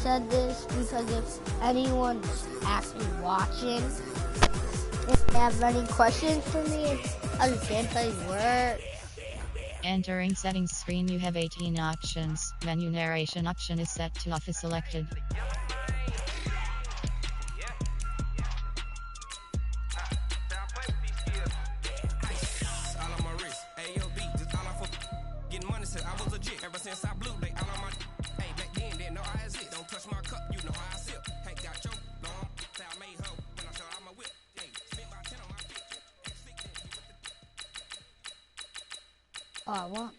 said this because if anyone's actually watching, if they have any questions for me, how the gameplay works. Entering settings screen, you have 18 options. Menu narration option is set to off is selected. Oh, I want.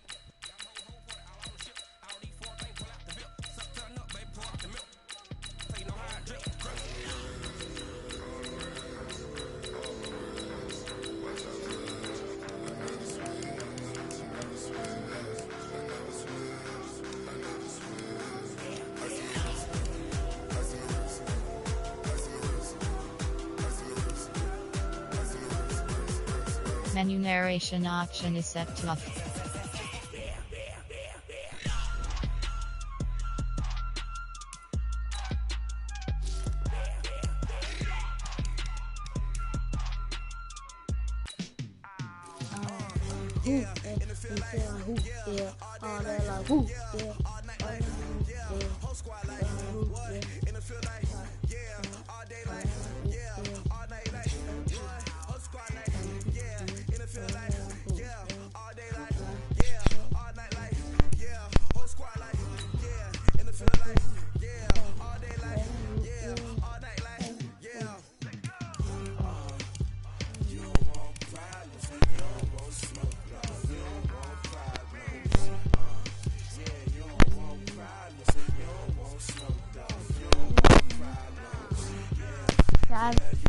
Menu narration option is set to off.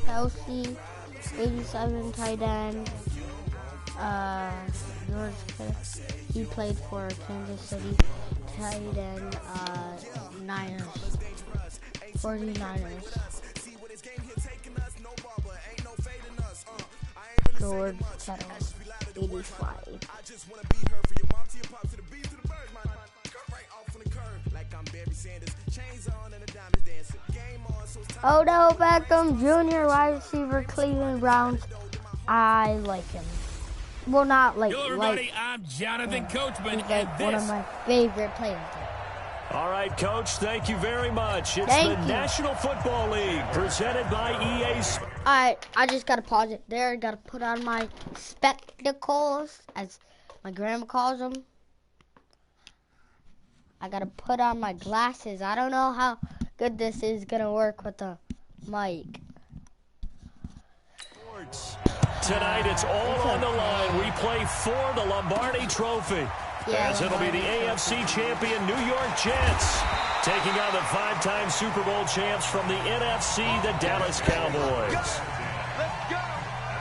Kelsey, 87 tight end. He played for Kansas City. Tight end, Niners. 49ers. George Kittle, 85. Odell Beckham Jr., wide receiver, Cleveland Browns. I like him. Well, not like. Hello, everybody. I'm Jonathan Coachman, he's like one of my favorite players. All right, Coach. Thank you very much. It's Thank the you. National Football League presented by EA. All right, I just gotta pause it there. Gotta put on my spectacles, as my grandma calls them. I gotta put on my glasses. I don't know how good this is gonna work with the mic. Tonight it's all on the line. We play for the Lombardi Trophy. Yeah, as it'll be the AFC champion New York Jets taking on the 5-time Super Bowl champs from the NFC, the Dallas Cowboys.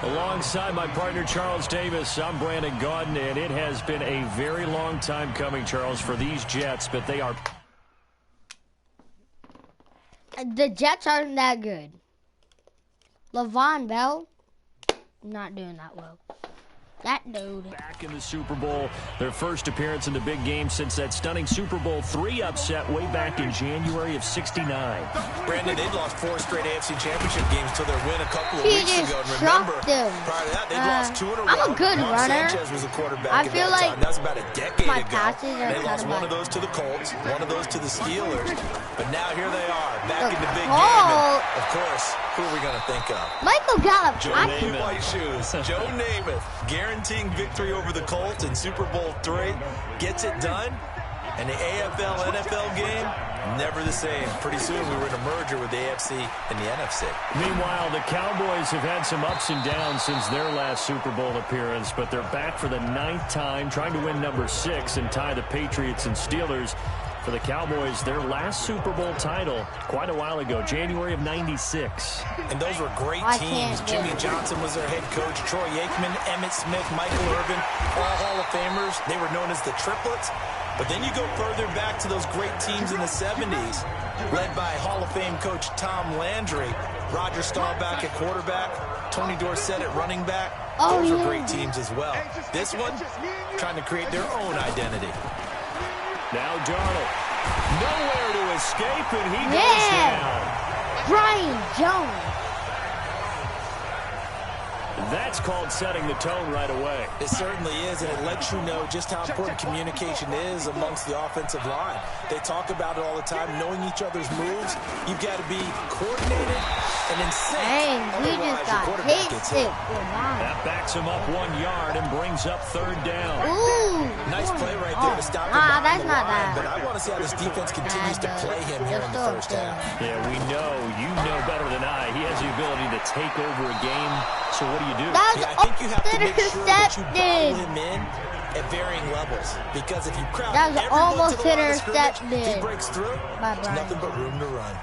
Alongside my partner Charles Davis, I'm Brandon Gaudin, and it has been a very long time coming, Charles, for these Jets, but they are... The Jets aren't that good. Le'Veon Bell, not doing that well. That dude. Back in the Super Bowl, their first appearance in the big game since that stunning Super Bowl III upset way back in January of '69. Brandon, they'd lost 4 straight AFC Championship games until their win a couple of weeks ago. And remember, prior to that, they'd lost 2 in a row. I'm a good runner. Sanchez was a quarterback I feel like that was about a decade my ago. passes are They lost kind of one of those to the Colts, one of those to the Steelers. But now here they are, back The in the big game. Colts. And of course, who are we going to think of? Michael Gallup. Joe Namath. White shoes. Joe Namath guaranteeing victory over the Colts in Super Bowl III. Gets it done. And the AFL-NFL game, never the same. Pretty soon we were in a merger with the AFC and the NFC. Meanwhile, the Cowboys have had some ups and downs since their last Super Bowl appearance, but they're back for the 9th time, trying to win number 6 and tie the Patriots and Steelers. For the Cowboys, their last Super Bowl title quite a while ago, January of '96. And those were great teams. Jimmy Johnson was their head coach. Troy Aikman, Emmitt Smith, Michael Irvin, all Hall of Famers. They were known as the triplets. But then you go further back to those great teams in the 70s, led by Hall of Fame coach Tom Landry, Roger Staubach at quarterback, Tony Dorsett at running back. Those were great teams as well. This one, trying to create their own identity. Now Darnold, nowhere to escape, and he goes down. Brian Jones. That's called setting the tone right away. It certainly is, and it lets you know just how important communication is amongst the offensive line. They talk about it all the time, knowing each other's moves. You've got to be coordinated and in sync. Dang, we just got hit sick. That backs him up 1 yard and brings up 3rd down. Ooh. Nice play right there to stop him Nah, behind that's the not line, bad. but I want to see how this defense continues to play him here in the first half. Yeah, we know. You know better than I. He has the ability to take over a game. So what do you do? That's I think you have to make sure that you intercepted. dial him in at varying levels. Because if you crowd That was everyone almost to the line of scrimmage, intercepted. if he breaks through, Bye, there's Brian. nothing but room to run.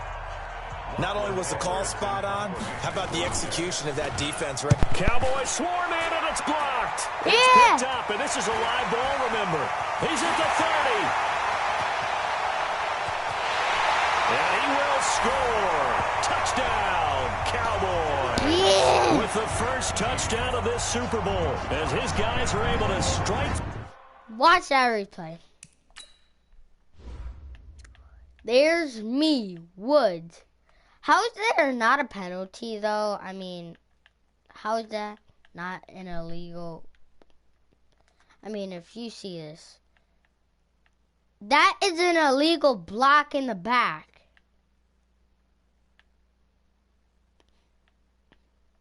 Not only was the call spot on, how about the execution of that defense, right? Cowboys swarm in, and it's blocked. It's Yeah. picked up, and this is a live ball, remember. He's at the 30. And he will score. Touchdown, Cowboys. Yeah. With the first touchdown of this Super Bowl, as his guys are able to strike. Watch that replay. There's me, Woods. How is there not a penalty, though? I mean, how is that not an illegal? I mean, if you see this. That is an illegal block in the back.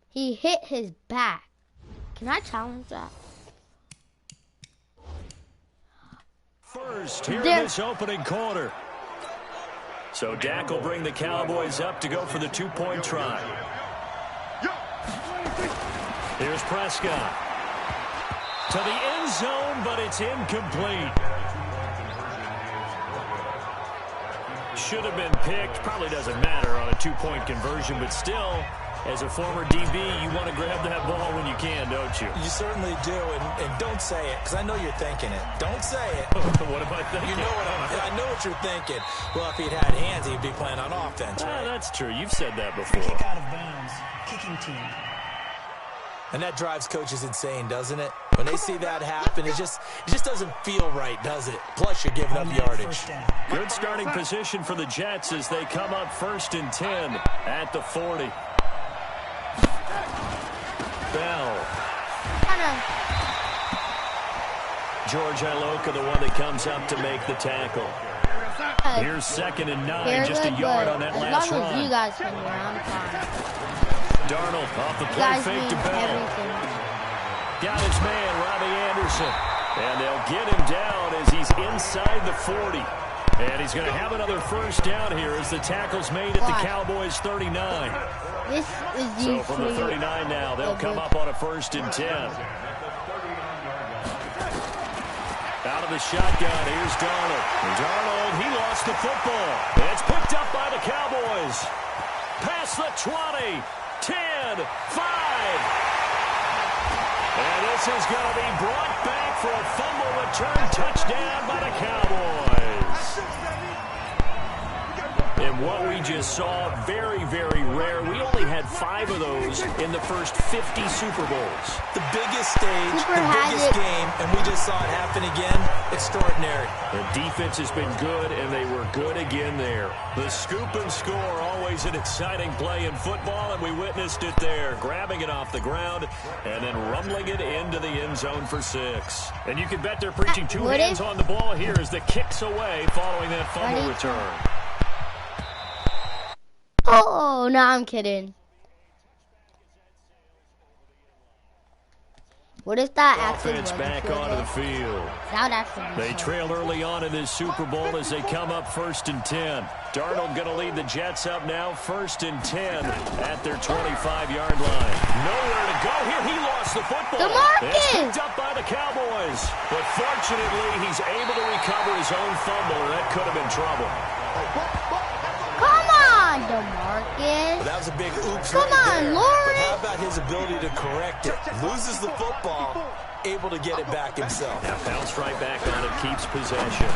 He hit his back. Can I challenge that? First here in this opening quarter. So Dak will bring the Cowboys up to go for the 2-point try. Here's Prescott. To the end zone, but it's incomplete. Should have been picked. Probably doesn't matter on a 2-point conversion, but still, as a former DB, you want to grab that ball when you can, don't you? You certainly do, and don't say it, because I know you're thinking it. Don't say it. What am I thinking? You know I know what you're thinking. Well, if he'd had hands, he'd be playing on offense, right? That's true. You've said that before. Kick out of bounds. Kicking team. And that drives coaches insane, doesn't it? When they see that happen, it just doesn't feel right, does it? Plus, you're giving up yardage. Good starting position for the Jets as they come up 1st and 10 at the 40. Bell. George Iloka, the one that comes up to make the tackle. Here's 2nd and 9, just a yard on that last run. As long as you run. guys can run, fine. Darnold off the You play guys fake need to Bell. everything. Got his man, Robbie Anderson. And they'll get him down as he's inside the 40. And he's going to have another first down here as the tackle's made at the Cowboys' 39. This is So from the 39 now, they'll come up on a 1st and 10. Out of the shotgun, here's Darnold. Darnold, he lost the football. And it's picked up by the Cowboys. Past the 20, 10, 5. And this is going to be brought back for a fumble return touchdown by the Cowboys. And what we just saw, very, very rare. We only had 5 of those in the first 50 Super Bowls. The biggest stage, Super the biggest has it. game, and we just saw it happen again. Extraordinary. The defense has been good, and they were good again there. The scoop and score, always an exciting play in football, and we witnessed it there. Grabbing it off the ground and then rumbling it into the end zone for 6. And you can bet they're preaching 2 Would hands it? on the ball here as the kick's away following that fumble Ready? return. Oh, no, I'm kidding. What if that actually Offense was back a field onto goal? the field. That would actually be They so trail early on in this Super Bowl as they come up 1st and 10. Darnold going to lead the Jets up now 1st and 10 at their 25-yard line. Nowhere to go here. He lost the football. DeMarcus! It's picked up by the Cowboys. But fortunately, he's able to recover his own fumble, and that could have been trouble. Come on, DeMarcus. Well, that was a big oops Come right on, there. Lawrence. But how about his ability to correct it? Loses the football, able to get it back himself. Now bounce right back on it, keeps possession.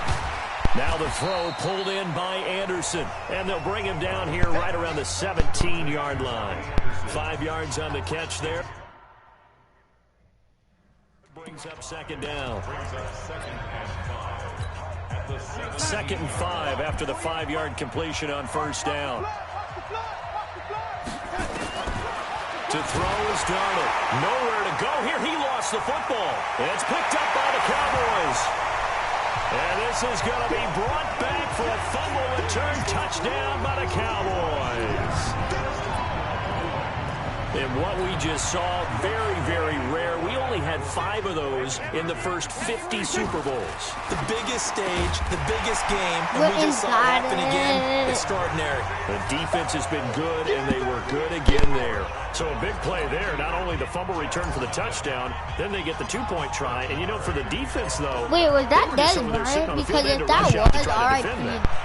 Now the throw pulled in by Anderson, and they'll bring him down here right around the 17-yard line. 5 yards on the catch there. Brings up 2nd down. 2nd and 5 after the 5-yard completion on first down. To throw is Darnold. Nowhere to go here. He lost the football. And it's picked up by the Cowboys. And this is going to be brought back for a fumble return touchdown by the Cowboys. And what we just saw, very, very rare. We only had 5 of those in the first 50 Super Bowls. The biggest stage, the biggest game, and we just saw it happen again. Extraordinary. The defense has been good, and they were good again there. So a big play there. Not only the fumble return for the touchdown, then they get the 2-point try. And, you know, for the defense, though. Wait, was that Dez Bryant? Because if that was, R.I.P.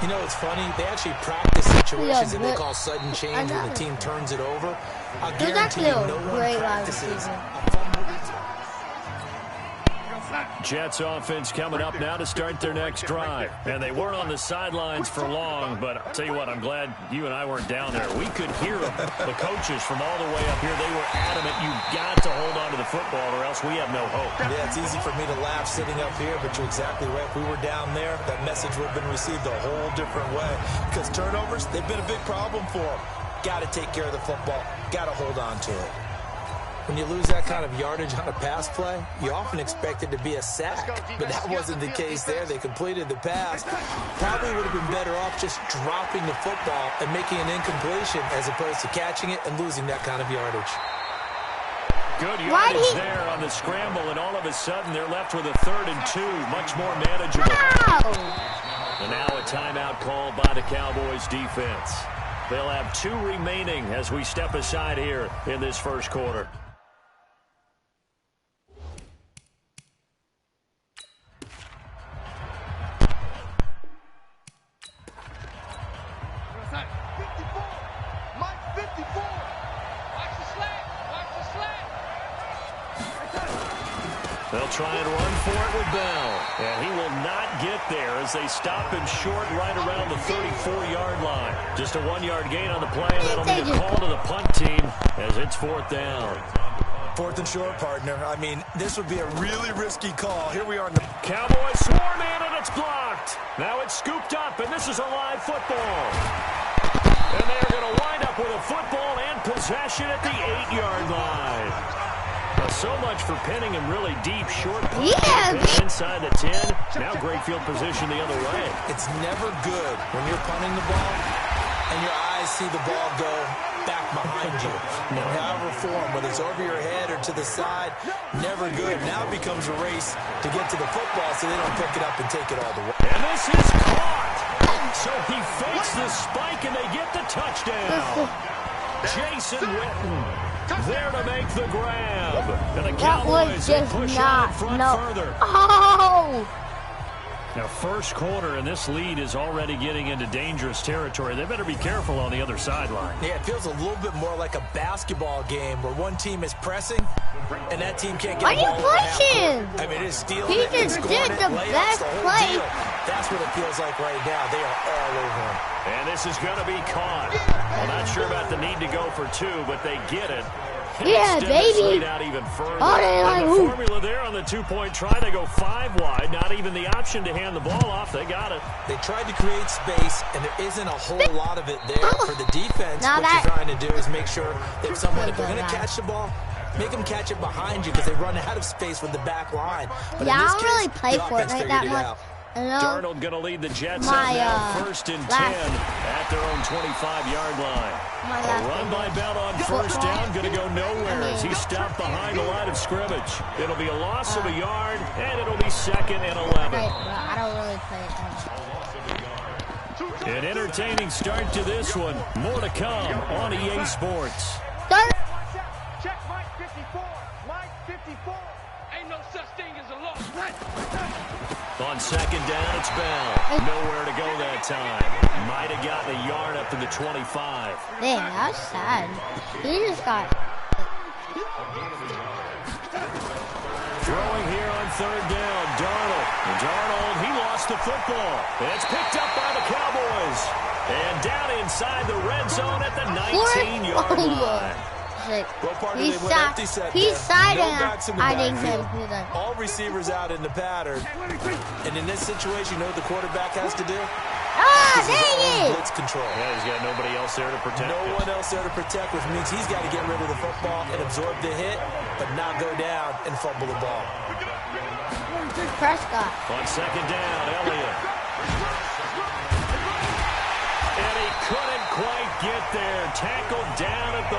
You know, it's funny. They actually practice situations that they call sudden change when the team turns it over. I'll guarantee you no one practices. Jets offense coming up now to start their next drive. And they weren't on the sidelines for long, but I'll tell you what, I'm glad you and I weren't down there. We could hear them, the coaches from all the way up here. They were adamant, you've got to hold on to the football or else we have no hope. Yeah, it's easy for me to laugh sitting up here, but you're exactly right. If we were down there, that message would have been received a whole different way. Because turnovers, they've been a big problem for them. Got to take care of the football. Got to hold on to it. When you lose that kind of yardage on a pass play, you often expect it to be a sack. But that wasn't the case there. They completed the pass. Probably would have been better off just dropping the football and making an incompletion as opposed to catching it and losing that kind of yardage. Good yardage there on the scramble, and all of a sudden they're left with a 3rd and 2, much more manageable. And now a timeout called by the Cowboys defense. They'll have 2 remaining as we step aside here in this first quarter. They'll try and run for it with Bell. And he will not get there as they stop him short right around the 34-yard line. Just a 1-yard gain on the play, and that'll be a call to the punt team as it's 4th down. 4th and short, partner. I mean, this would be a really risky call. Here we are in the Cowboys swarm in, and it's blocked. Now it's scooped up, and this is a live football. And they're going to wind up with a football and possession at the 8-yard line. So much for pinning him really deep, short punt inside the 10. Now great field position the other way. It's never good when you're punting the ball and your eyes see the ball go back behind you. In however form, whether it's over your head or to the side, never good. Now it becomes a race to get to the football so they don't pick it up and take it all the way. And this is caught. So he fakes the spike and they get the touchdown. Jason Witten there to make the grab. And the Cowboys push on in front further. Oh! Now, first quarter, and this lead is already getting into dangerous territory. They better be careful on the other sideline. Yeah, it feels a little bit more like a basketball game where one team is pressing and that team can't get the ball. Why are you pushing? I mean, it's stealing he it, just did the best play. That's what it feels like right now. They are all over him. And this is going to be caught. I'm not sure about the need to go for 2, but they get it. Yeah, baby. Out even further. Oh, they like, the formula there on the 2-point try. They go 5 wide. Not even the option to hand the ball off. They got it. They tried to create space, and there isn't a whole lot of it there for the defense. Now what you're trying to do is make sure that someone, if they're going to catch the ball, make them catch it behind you because they run out of space with the back line. But yeah, in this I don't case, really play Fortnite that much. Darnold going to lead the Jets out now, 1st and 10 at their own 25-yard line. A run by Bell on first down, going to go nowhere as he's stopped behind the line of scrimmage. It'll be a loss of a yard, and it'll be 2nd and 11. I don't really play it that much. An entertaining start to this one. More to come on EA Sports. Check Mike 54. Mike 54. Ain't no such thing as a loss. On 2nd down, it's Bell. Nowhere to go that time. Might have gotten a yard up to the 25. Dang, that's sad. He just got... Throwing here on 3rd down, Darnold, he lost the football. It's picked up by the Cowboys. And down inside the red zone at the 19-yard line. like, Well, Parker, he's they went empty set he's there. side No backs in the hiding him. backfield. He's like, All receivers out in the pattern. And in this situation, you know what the quarterback has to do? ah, This is dang all it! blitz control. Yeah, he's got nobody else there to protect No him. one else there to protect, which means he's got to get rid of the football and absorb the hit, but not go down and fumble the ball. Prescott. On second down, Elliott. And he couldn't quite get there. Tackled down at the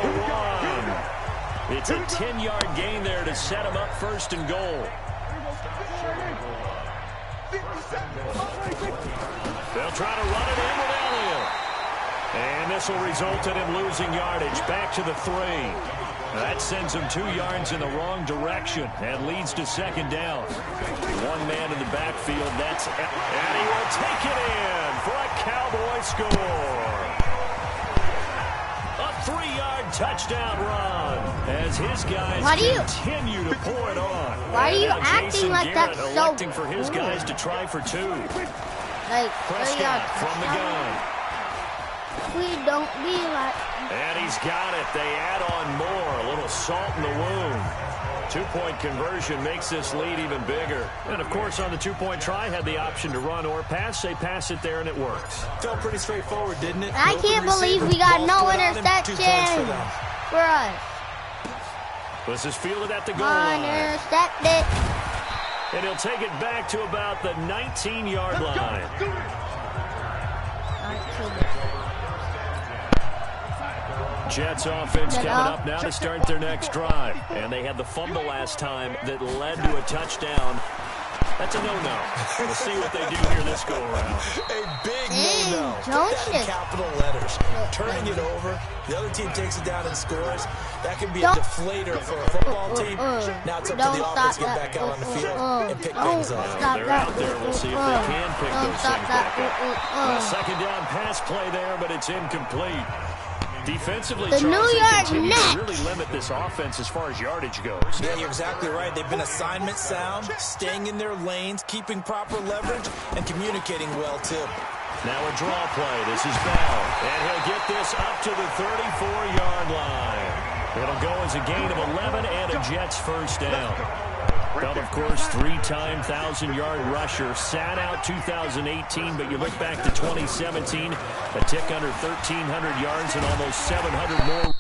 1. It's a 10-yard gain there to set him up first and goal. They'll try to run it in with Elliott. And this will result in him losing yardage. Back to the 3. That sends him 2 yards in the wrong direction and leads to second down. One man in the backfield. That's and he will take it in for a Cowboy score. A 3-yard touchdown run as his guys continue to pour it on. Why are you And acting Jason like Garrett that's so electing for his cool? guys to try for 2. Like, Prescott from the gun. we don't be like. And he's got it. They add on more. A little salt in the wound. 2-point conversion makes this lead even bigger. And, of course, on the 2-point try, had the option to run or pass. They pass it there, and it works. Felt pretty straightforward, didn't it? I can't believe we got no interception for us. This is fielded at the goal line. Intercepted. And he'll take it back to about the 19-yard line. Jets offense coming up now to start their next drive. And they had the fumble last time that led to a touchdown. That's a no-no. We'll see what they do here this go-around. A big no-no. Put that in capital letters. Turning it over. The other team takes it down and scores. That can be a deflator for a football team. Now it's up to the offense to get back out on the field and pick things up. They're out there. We'll see if they can pick those things back up. A second down pass play there, but it's incomplete. Defensively, the Charles, New York continue Knicks to really limit this offense as far as yardage goes. Yeah, you're exactly right. They've been assignment sound, staying in their lanes, keeping proper leverage, and communicating well, too. Now a draw play. This is Bell. And he'll get this up to the 34-yard line. It'll go as a gain of 11 and a Jets first down. Bell, of course, 3-time 1,000-yard rusher. Sat out 2018, but you look back to 2017, a tick under 1,300 yards and almost 700 more.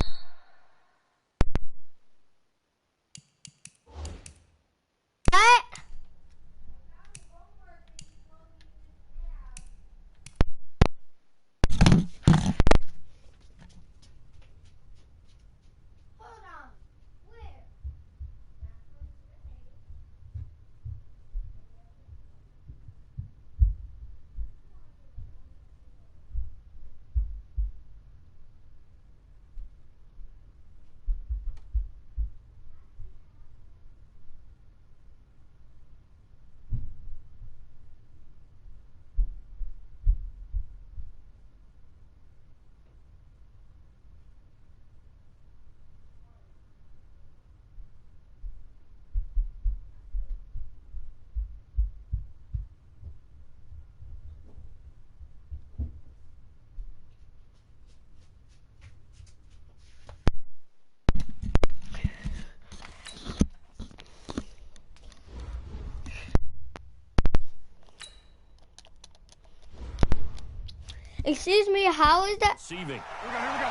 Excuse me, how is that? Receiving.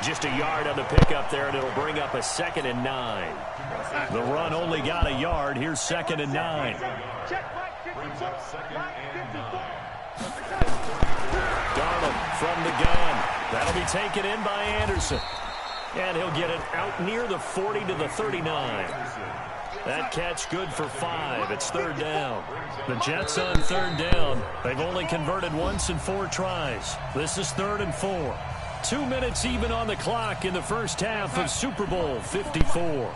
Just a yard on the pickup there, and it'll bring up a 2nd and 9. The run only got a yard. Here's 2nd and 9. Darnold from the gun. That'll be taken in by Anderson. And he'll get it out near the 40 to the 39. That catch good for 5. It's 3rd down. The Jets on 3rd down. They've only converted once in 4 tries. This is 3rd and 4. 2 minutes even on the clock in the first half of Super Bowl 54.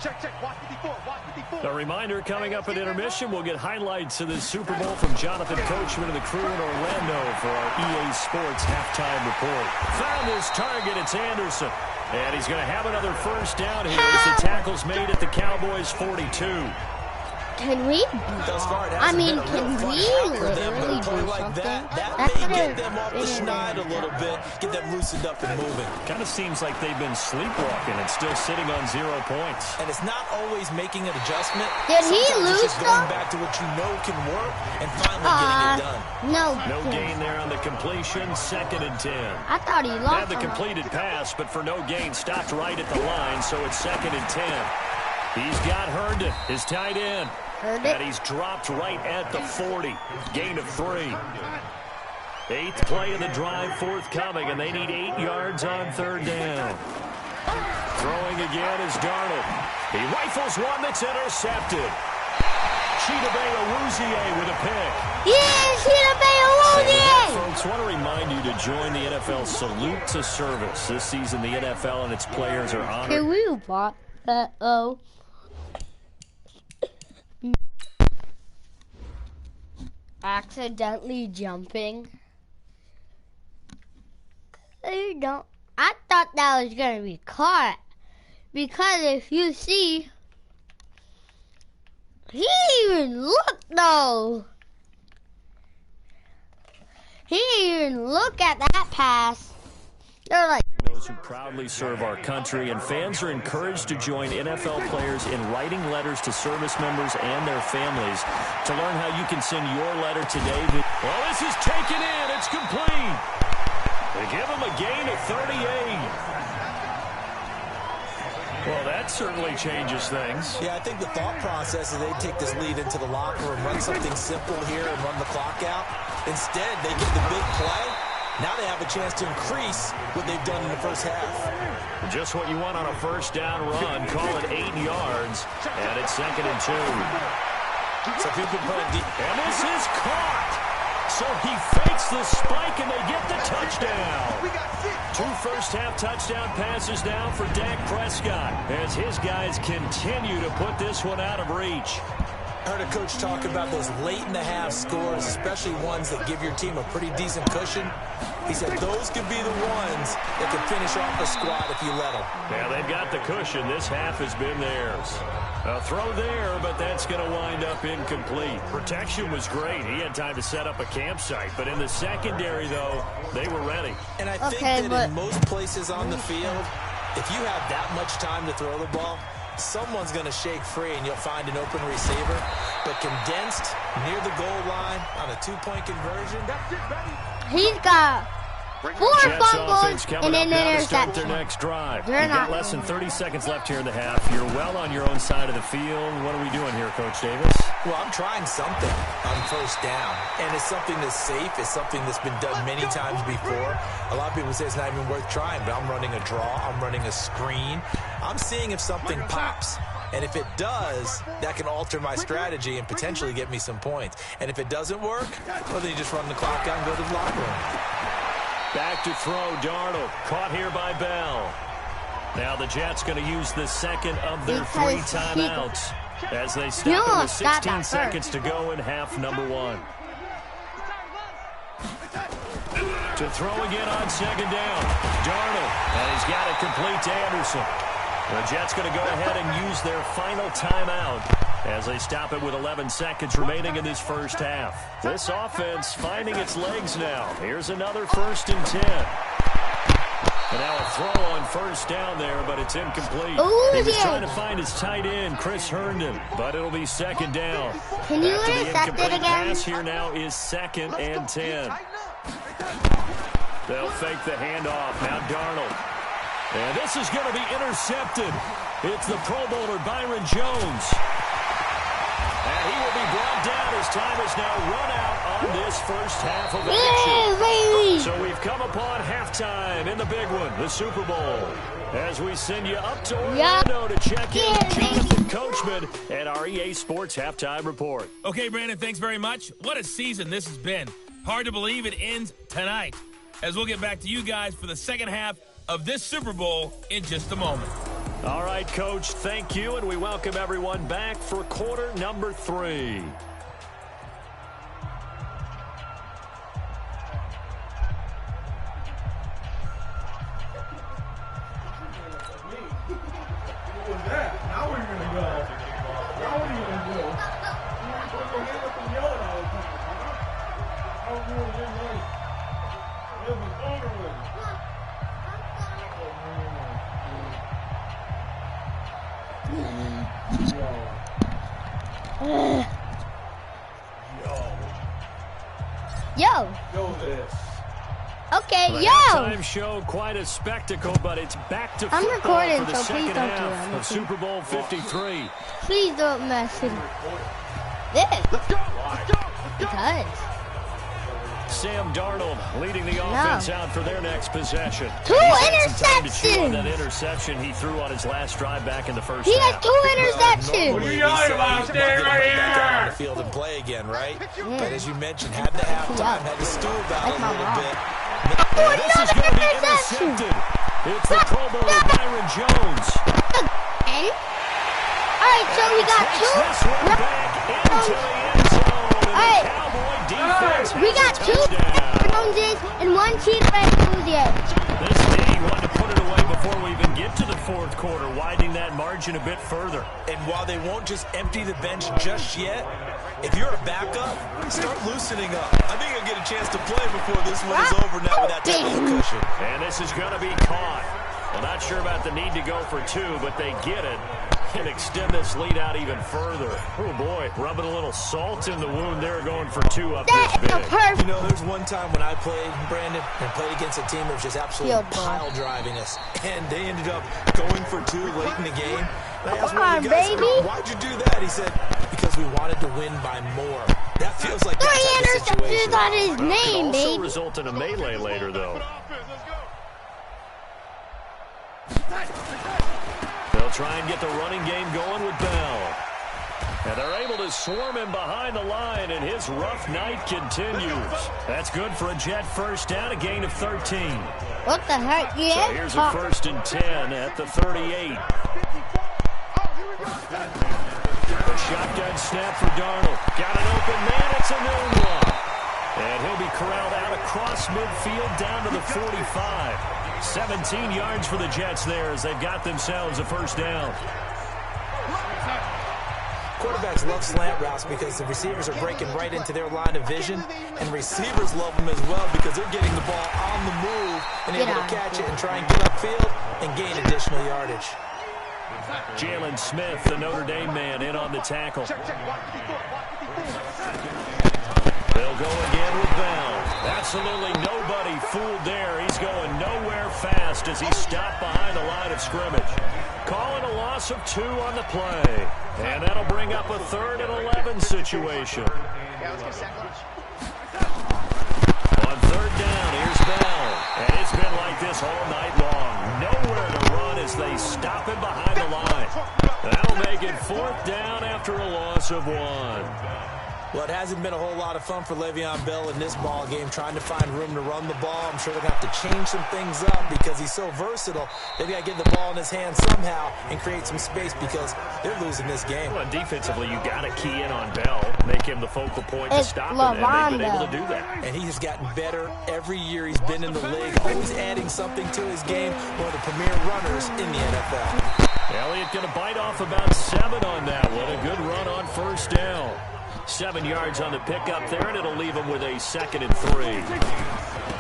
A reminder, coming up at intermission, we'll get highlights of this Super Bowl from Jonathan Coachman and the crew in Orlando for our EA Sports halftime report. Found his target. It's Anderson. And he's going to have another first down here as the tackle's made at the Cowboys' 42. Can we? Thus far, it I hasn't mean, been a real can fun we half for them, but literally a play do like something? that That's may gonna get them off the be schneid a little bit, get them loosened up and moving. Kind of seems like they've been sleepwalking and still sitting on 0 points. And it's not always making an adjustment. Did he Sometimes lose, it's just going though? back to what you know can work and finally getting it done. No gain there on the completion. 2nd and 10. I thought he lost. Had the completed pass, but for no gain, stopped right at the line, so it's 2nd and 10. He's got Herndon, his tight end. And he's dropped right at the 40. Gain of 3. 8th play of the drive forthcoming, and they need 8 yards on 3rd down. Throwing again is Darnold. He rifles one that's intercepted. Chidobe Awuzie with a pick. Yes, Chidobe Awuzie! Folks, want to remind you to join the NFL Salute to Service. This season, the NFL and its players are honored. Can we watch that? Oh. Accidentally jumping. I thought that was gonna be caught, because if you see, he didn't even look though. He didn't even look at that pass. They're like, those who proudly serve our country, and fans are encouraged to join NFL players in writing letters to service members and their families. To learn how you can send your letter today. Well, this is taken in. It's complete. They give him a gain of 38. Well, that certainly changes things. Yeah, I think the thought process is they take this lead into the locker room, run something simple here and run the clock out. Instead, they get the big play. Now they have a chance to increase what they've done in the first half. Just what you want on a first down run. Call it 8 yards, and it's 2nd and 2. So if you can put it deep. And this is caught. So he fakes the spike, and they get the touchdown. 2 first-half touchdown passes now for Dak Prescott as his guys continue to put this one out of reach. I heard a coach talk about those late-in-the-half scores, especially ones that give your team a pretty decent cushion. He said those could be the ones that can finish off the squad if you let them. Yeah, they've got the cushion. This half has been theirs. A throw there, but that's going to wind up incomplete. Protection was great. He had time to set up a campsite. But in the secondary, though, they were ready. And I think that in most places on the field, if you have that much time to throw the ball, someone's going to shake free and you'll find an open receiver. But condensed near the goal line on a 2-point conversion. He's got 4 fumbles and an start their interception. next drive. They're You've got not less than 30 seconds left here in the half. You're well on your own side of the field. What are we doing here, Coach Davis? Well, I'm trying something on first down, and it's something that's safe. It's something that's been done many times before. A lot of people say it's not even worth trying, but I'm running a draw. I'm running a screen. I'm seeing if something pops. And if it does, that can alter my strategy and potentially get me some points. And if it doesn't work, well, then you just run the clock out and go to the locker room. Back to throw, Darnold. Caught here by Bell. Now the Jets going to use the second of their 3 timeouts as they stop it with 16 seconds to go in half number 1. To throw again on 2nd down. Darnold, and he's got it complete to Anderson. The Jets going to go ahead and use their final timeout as they stop it with 11 seconds remaining in this first half. This offense finding its legs now. Here's another 1st and 10. And now a throw on first down there, but it's incomplete. He was trying to find his tight end, Chris Herndon, but it'll be 2nd down. Can you intercept it again? Pass here now is 2nd and 10. They'll fake the handoff. Now Darnold. And this is going to be intercepted. It's the Pro Bowler Byron Jones. And he will be brought down as time is now run out on this first half of action. So we've come upon halftime in the big one, the Super Bowl. As we send you up to Orlando to check in with Jonathan Coachman and our EA Sports Halftime Report. Okay, Brandon, thanks very much. What a season this has been. Hard to believe it ends tonight, as we'll get back to you guys for the second half of this Super Bowl in just a moment. All right, Coach, thank you, and we welcome everyone back for quarter number 3. Now we're going to go. Now we're going to go. Yo. Okay, The yo. halftime show, quite a spectacle, but it's back to I'm football recording, for the so please second don't do half of anything. Super Bowl 53. Please don't mess with this. Because. Sam Darnold leading the offense out for their next possession. Two He's had some time to chew on interceptions. that interception he threw on his last drive back in the first He has half. 2 interceptions. What are you talking about? Stay right here. Back out on the field and play again, right? But as you mentioned, had the halftime, had to stew about it a little bit. And this is going to be intercepted. It's the Pro Bowler Byron Jones. All right, so we got Takes this one back into the end zone. And All right. the Cowboy defense We has got a 2 touchdown. Joneses and 1 cheater enthusiast. This D wanted to put it away before we even get to the fourth quarter, widening that margin a bit further. And while they won't just empty the bench just yet, if you're a backup, start loosening up. I think you'll get a chance to play before this one is over now with that type of cushion. And this is going to be caught. Well, not sure about the need to go for 2, but they get it and extend this lead out even further. Oh, boy, rubbing a little salt in the wound there, going for 2 up That this is a big. perfect. You know, there's one time when I played, Brandon, and played against a team that was just absolutely Field goal. pile driving us. And they ended up going for 2 late in the game. And I asked Come one on, of the guys, baby. why'd you do that? He said, because we wanted to win by more. That feels like 3 that type of interceptions situation. on his Could name, also baby. result in a melee later, though. They'll try and get the running game going with Bell. And they're able to swarm him behind the line, and his rough night continues. That's good for a Jet first down, a gain of 13. What the heck? So Yeah. here's a 1st and 10 at the 38. A shotgun snap for Darnold. Got an open man. It's a new one. And he'll be corralled out across midfield down to the 45. 17 yards for the Jets there as they've got themselves a first down. Quarterbacks love slant routes because the receivers are breaking right into their line of vision, and receivers love them as well because they're getting the ball on the move and able to catch it and try and get upfield and gain additional yardage. Jalen Smith, the Notre Dame man, in on the tackle. They'll go again with Bell. Absolutely nobody fooled there. He's going nowhere fast as he stopped behind the line of scrimmage. Calling a loss of 2 on the play. And that'll bring up a 3rd and 11 situation. On 3rd down, here's Bell. And it's been like this all night long. Nowhere to run as they stop him behind the line. That'll make it 4th down after a loss of 1. Well, it hasn't been a whole lot of fun for Le'Veon Bell in this ball game, trying to find room to run the ball. I'm sure they're going to have to change some things up because he's so versatile. They've got to get the ball in his hands somehow and create some space because they're losing this game. Well, defensively, you got to key in on Bell, make him the focal point to It's stop him, and they've been able to Lavanda. do that. And he has gotten better every year he's been in the league, always adding something to his game. One of the premier runners in the NFL. Elliott going to bite off about 7 on that one. A good run on 1st down. 7 yards on the pickup there, and it'll leave him with a 2nd and 3.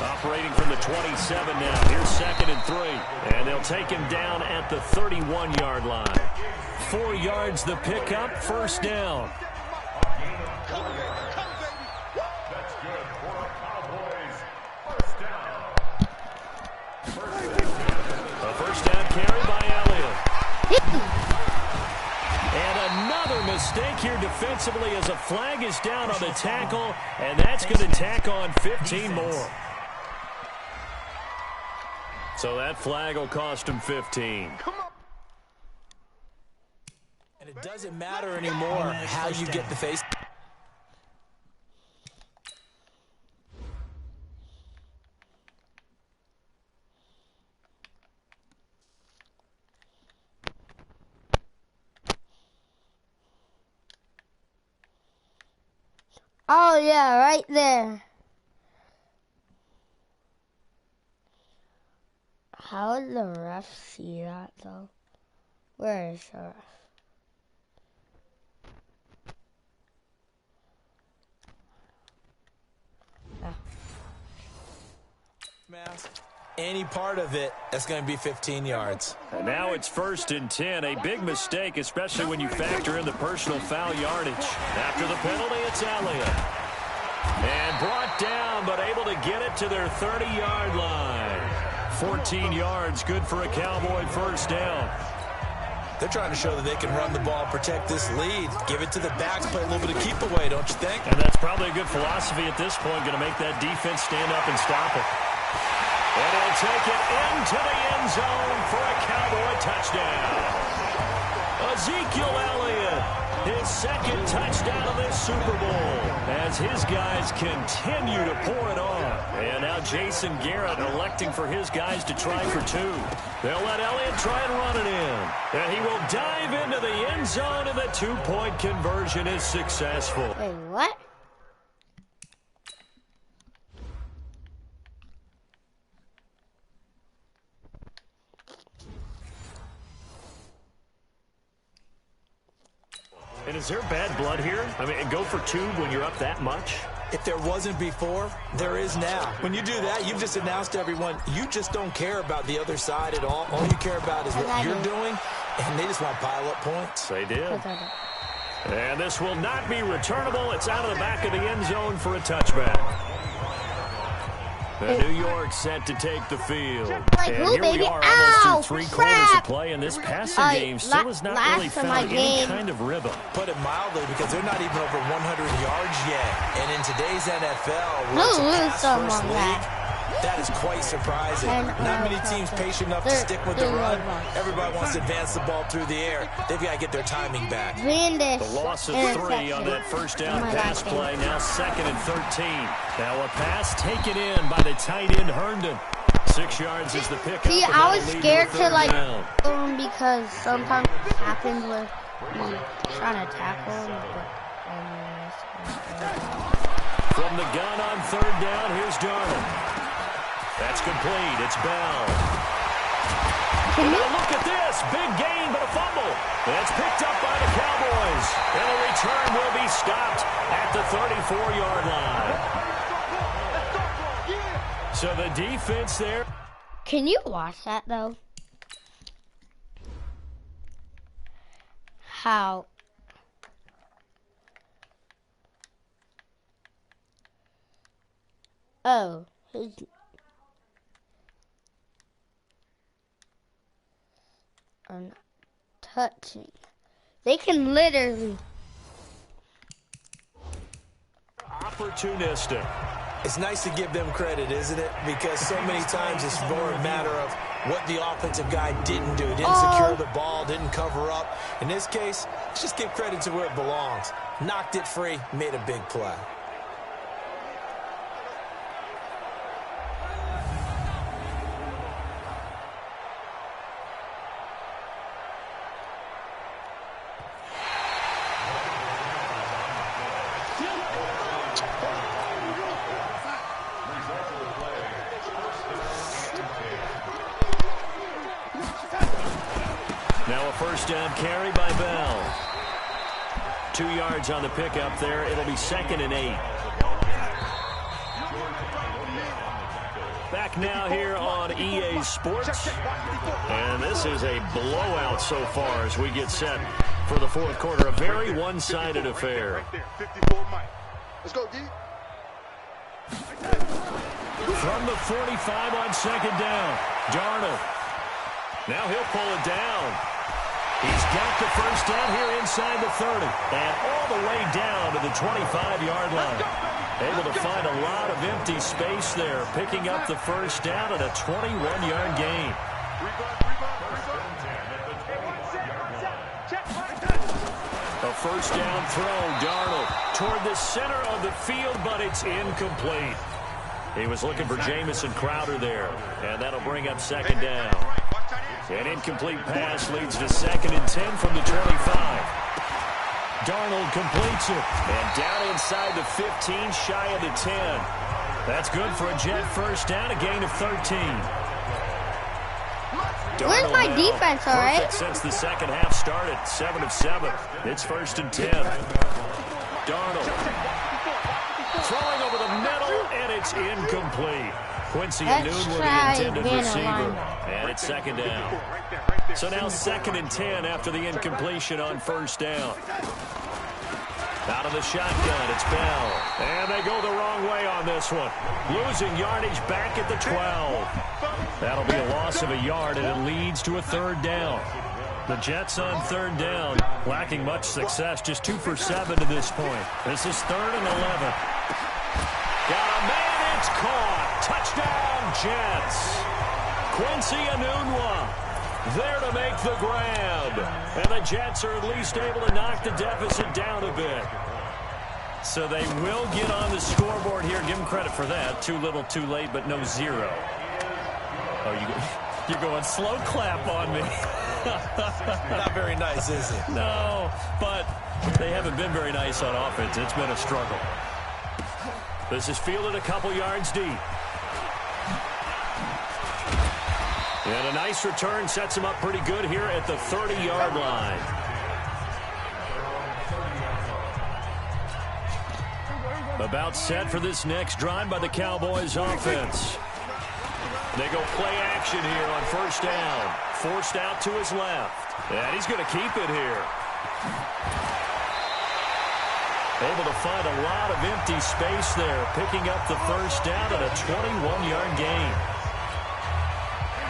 Operating from the 27 now. Here's 2nd and 3. And they'll take him down at the 31-yard line. 4 yards the pickup, 1st down. A 1st down carry by Elliott. And another mistake here defensively as a flag is down on the tackle, and that's going to tack on 15 more. So that flag will cost him 15. And it doesn't matter anymore how you get the face. Oh, yeah, right there. How did the ref see that, though? Where is the ref? Mask. any part of it, that's going to be 15 yards. And now it's 1st and 10. A big mistake, especially when you factor in the personal foul yardage. After the penalty, it's Elliott. And brought down, but able to get it to their 30-yard line. 14 yards, good for a Cowboy first down. They're trying to show that they can run the ball, protect this lead, give it to the backs, play a little bit of keep away, don't you think? And that's probably a good philosophy at this point, going to make that defense stand up and stop it. And he'll take it into the end zone for a Cowboy touchdown. Ezekiel Elliott, his 2nd touchdown of this Super Bowl, as his guys continue to pour it on. And now Jason Garrett electing for his guys to try for 2. They'll let Elliott try and run it in. And he will dive into the end zone, and the 2-point conversion is successful. Wait, what? And is there bad blood here? I mean, go for 2 when you're up that much? If there wasn't before, there is now. When you do that, you've just announced to everyone, you just don't care about the other side at all. All you care about is what you're doing, and they just want pile-up points. They did. And this will not be returnable. It's out of the back of the end zone for a touchback. The New York set to take the field. Like and who, here baby? we are, almost through 3 quarters of play, and this passing game still has not really found any kind of rhythm. Put it mildly, because they're not even over 100 yards yet. And in today's NFL, where it's a pass-first league, that is quite surprising. Not many teams patient enough to stick with the run. Everybody wants to advance the ball through the air. They've got to get their timing back. The loss of 3 on that first down pass play. Now 2nd and 13. Now a pass taken in by the tight end Herndon. 6 yards is the pickup. See, I was scared to like because sometimes it happens where you trying to tackle him, From the gun on 3rd down, here's Darnold. That's complete. It's Bell. Now look at this. Big gain, but a fumble. That's picked up by the Cowboys. And the return will be stopped at the 34-yard line. So the defense there. Can you watch that, though? How? Oh. I'm not touching. They can literally. Opportunistic. It's nice to give them credit, isn't it? Because so many times it's more a matter of what the offensive guy didn't do. Didn't secure the ball, didn't cover up. In this case, let's just give credit to where it belongs. Knocked it free, made a big play. First down carry by Bell. 2 yards on the pickup there. It'll be 2nd and 8. Back now here on EA Sports. And this is a blowout so far as we get set for the 4th quarter. A very one-sided affair. Let's go, D. From the 45 on 2nd down. Darnold. Now he'll pull it down. He's got the first down here inside the 30. And all the way down to the 25-yard line. Able to find a lot of empty space there. Picking up the first down at a 21-yard gain. A first down throw. Darnold toward the center of the field, but it's incomplete. He was looking for Jamison Crowder there. And that'll bring up 2nd down. An incomplete pass leads to 2nd and 10 from the 25. Darnold completes it. And down inside the 15, shy of the 10. That's good for a Jet first down, a gain of 13. Where's my defense, all right? Since the second half started, 7 of 7. It's 1st and 10. Darnold throwing over the middle, and it's incomplete. Quincy Let's Enunwa, try the intended being a receiver. linebacker. And it's second down. So now 2nd and 10 after the incompletion on first down. Out of the shotgun, it's Bell. And they go the wrong way on this one. Losing yardage back at the 12. That'll be a loss of a yard, and it leads to a 3rd down. The Jets on 3rd down, lacking much success, just 2 for 7 to this point. This is 3rd and 11. Got a man, it's caught. Touchdown, Jets. Quincy Enunwa there to make the grab. And the Jets are at least able to knock the deficit down a bit. So they will get on the scoreboard here. Give them credit for that. Too little, too late, but no 0. Oh, you're going slow clap on me. Not very nice, is it? No, but they haven't been very nice on offense. It's been a struggle. This is fielded a couple yards deep. And a nice return sets him up pretty good here at the 30-yard line. About set for this next drive by the Cowboys offense. They go play action here on first down. Forced out to his left. And he's going to keep it here. Able to find a lot of empty space there. Picking up the first down at a 21-yard gain.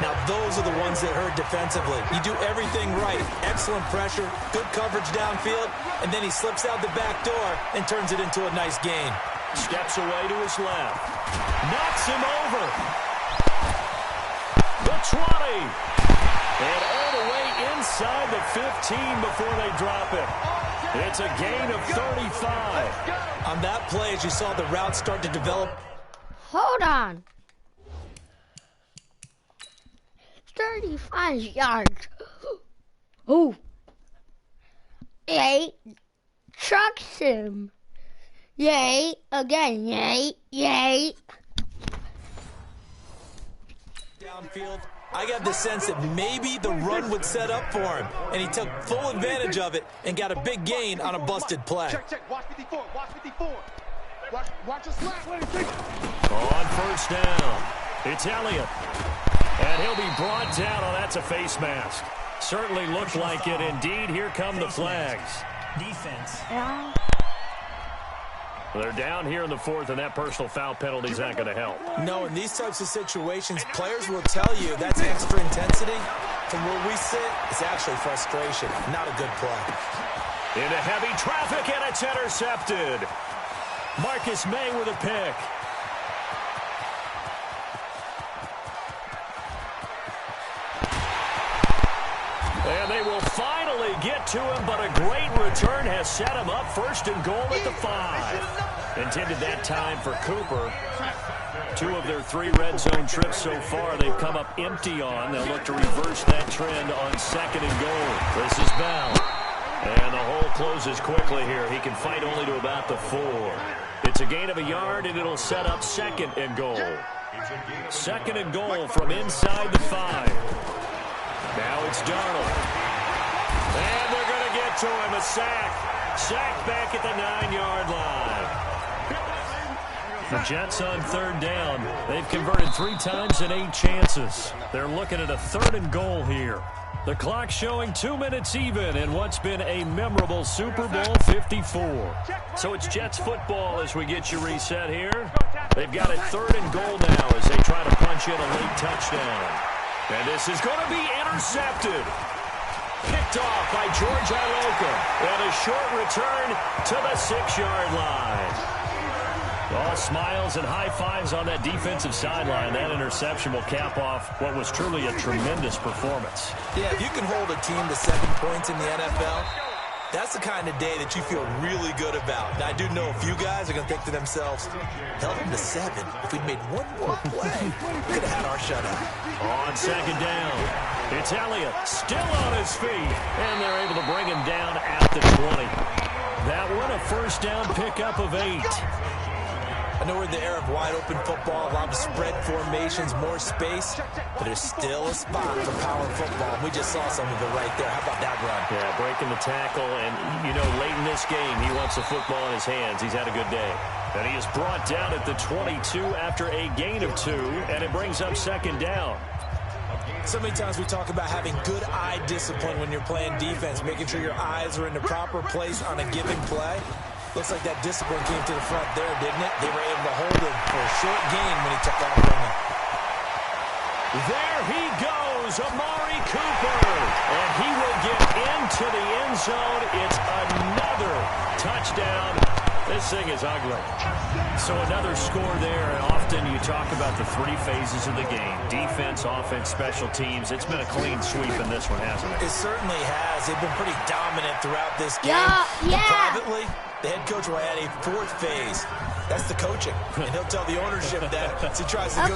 Now, those are the ones that hurt defensively. You do everything right. Excellent pressure, good coverage downfield, and then he slips out the back door and turns it into a nice gain. Steps away to his left. Knocks him over. The 20. And all the way inside the 15 before they drop it. It's a gain of 35. On that play, as you saw the route start to develop. Hold on. 35 yards. Oh. Yay. Trucks him. Yay. Again. Yay. Yay. Downfield, I got the sense that maybe the run would set up for him, and he took full advantage of it and got a big gain on a busted play. Check. Watch 54. Watch 54. Watch the slap. On first down, it's Elliott. And he'll be brought down. Oh, that's a face mask. Certainly looked like it. Indeed, here come the flags. Defense. Yeah. They're down here in the 4th, and that personal foul penalty is not going to help. No, in these types of situations, players will tell you that's extra intensity. From where we sit, it's actually frustration. Not a good play. Into heavy traffic, and it's intercepted. Marcus May with a pick. And they will finally get to him, but a great return has set him up. 1st and goal at the 5. Intended that time for Cooper. 2 of their 3 red zone trips so far they've come up empty on. They'll look to reverse that trend on 2nd and goal. This is Bell. And the hole closes quickly here. He can fight only to about the 4. It's a gain of a yard, and it'll set up 2nd and goal. 2nd and goal from inside the 5. Now it's Darnold. And they're going to get to him. A sack. Sack back at the 9-yard line. The Jets on 3rd down. They've converted 3 times in 8 chances. They're looking at a 3rd and goal here. The clock showing 2 minutes even in what's been a memorable Super Bowl 54. So it's Jets football as we get you reset here. They've got it 3rd and goal now as they try to punch in a late touchdown. And this is going to be intercepted. Picked off by George Iloka. And a short return to the 6-yard line. All smiles and high fives on that defensive sideline. That interception will cap off what was truly a tremendous performance. Yeah, if you can hold a team to 7 points in the NFL, that's the kind of day that you feel really good about. Now, I do know a few guys are going to think to themselves, held them to 7. If we'd made one more play, we could have had our shutout. On 2nd down, it's Elliott still on his feet, and they're able to bring him down at the 20. That one a first down pickup of 8. A I know we're in the era of wide-open football, a lot of spread formations, more space, but there's still a spot for power football. We just saw some of it right there. How about that run? Yeah, breaking the tackle, and, you know, late in this game, he wants the football in his hands. He's had a good day. And he is brought down at the 22 after a gain of 2, and it brings up second down. So many times we talk about having good eye discipline when you're playing defense, making sure your eyes are in the proper place on a given play. Looks like that discipline came to the front there, didn't it? They were able to hold him for a short gain when he took off running. There he goes, Amari Cooper. And he will get into the end zone. It's another touchdown. This thing is ugly. So another score there. And often you talk about the 3 phases of the game. Defense, offense, special teams. It's been a clean sweep in this one, hasn't it? It certainly has. They've been pretty dominant throughout this game. Yeah. Privately, the head coach will add a 4th phase. That's the coaching. And he'll tell the ownership that as he tries to go